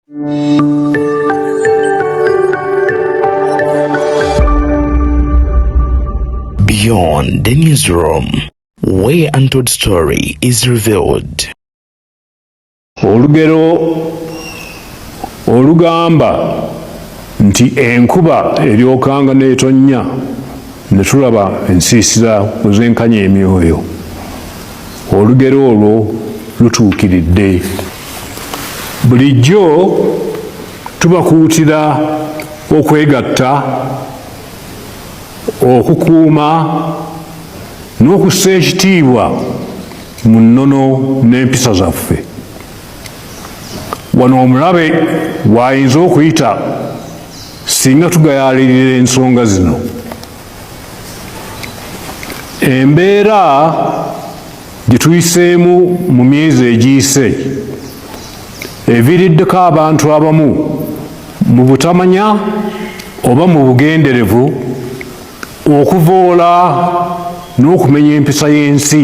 Beyond the newsroom, where untold story is revealed. Olugero olugamba nti enkuba eryokanga n'etonnya ne tulaba ensiisira ozenkanya emyoyo. Olugero olwo lutuukiridde. Bulijjo tubakuutira okwegatta, okukuuma n'okussa ekitiibwa mu nnono n'empisa zaffe. Wano omulabe w'ayinza okuyita singa tugayaalirira ensonga zino. Embeera gye tuyiseemu mu myezi egiyise eviiriddeko abantu abamu mu butamanya oba mu bugenderevu okuvoola n'okumenya empisa y'ensi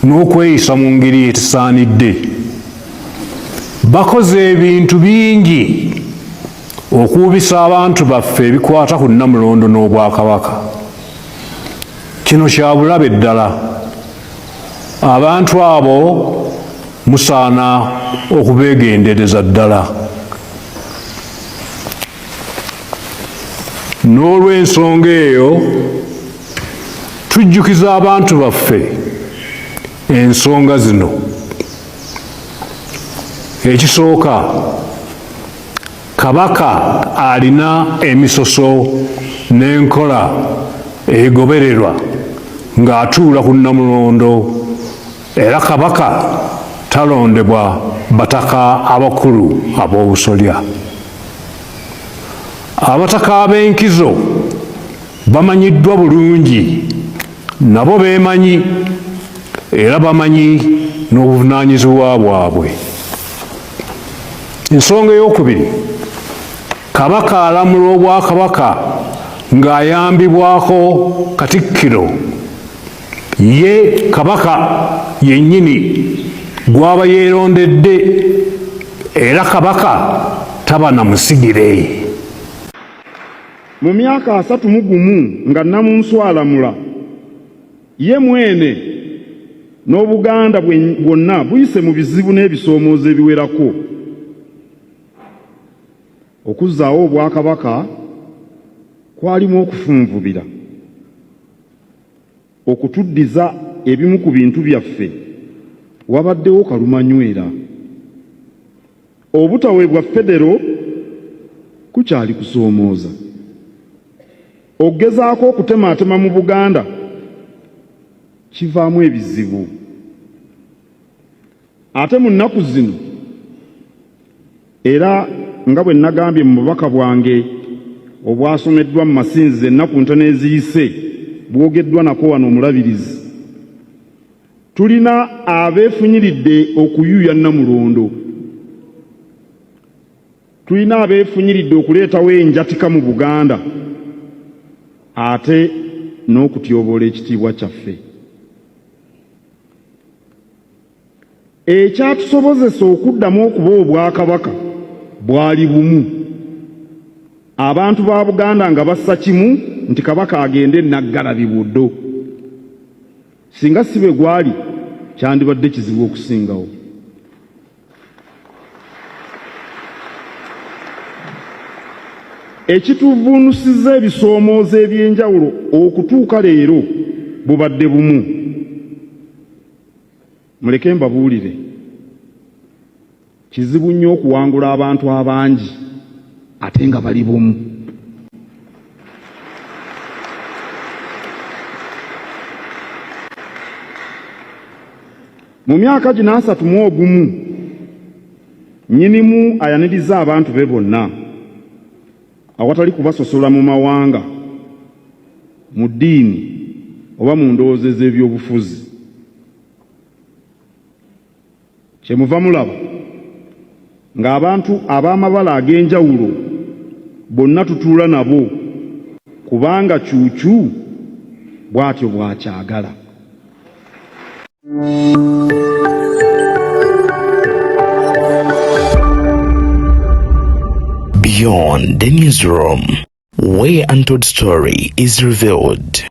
n'okweyisa mu ngeri etisaanidde. Bakoze ebintu bingi okuubisa abantu baffe ebikwata ku Nnamulondo n'Obwakabaka. Kino kya bulabe ddala. Abantu abo musaana okubeegendereza ddala. N'olw'ensonga eyo tujjukiza abantu baffe ensonga zino. Ekisooka, Kabaka alina emisoso n'enkola egobererwa ng'atuula ku Nnamulondo, era Kabaka talondebwa bataka abakulu ab'obusolya. Abataka ab'enkizo bamanyiddwa bulungi, nabo beemanyi era bamanyi n'obuvunaanyizibwa bwabwe. Ensonga ey'okubiri, Kabaka alamula Obwakabaka ng'ayambibwako Katikkiro. Ye Kabaka yennyini gw'aba yeerondedde, era Kabaka taba na musigire. Mu myaka 31 nga Nnamunsu alamula, ye mwene n'Obuganda bwonna buyise mu bizibu n'ebisoomoozo ebiwerako. Okuzzaawo Obwakabaka kwalimu okufunvubira, okutuddiza ebimu ku bintu byaffe, wabaddewo kalumanywera. Obutaweebwa federo kukyali kusoomooza. Okugezaako okutemaatema mu Buganda kivaamu ebizibu. Ate mu nnaku zino, era nga bwe nagambye mu bubaka bwange obwasomeddwa mu masinzizo ennaku ntono eziyise, bwogeddwa nako wano omulabirizi, tulina abeefunyiridde okuyuya Nnamulondo. Tulina abeefunyiridde okuleetawo enjatika mu Buganda ate n'okutyoboola ekitiibwa kyaffe. Ekyatusobozesa okuddamu okuba Obwakabaka bwali bumu. Abantu ba Buganda nga bassa kimu nti Kabaka agende Naggalabi Buddo. Singa si bwe gwali, kyandibadde kizibu okusingawo. Ekituvuunusizza ebisoomoozo eby'enjawulo okutuuka leero bubadde bumu. Muleke mbabuulire, kizibu nnyo okuwangula abantu abangi ate nga bali bumu. Mu myaka gino 31 nnyinimu ayaniriza abantu be bonna awatali kubasosola mu mawanga, mu ddiini oba mu ndowooza ez'ebyobufuzi. Kyemuva mulaba ng'abantu ab'amabala ag'enjawulo bonna tutuula nabo, kubanga kyukyu bw'atyo bw'akyagala. Beyond the newsroom, where untold story is revealed.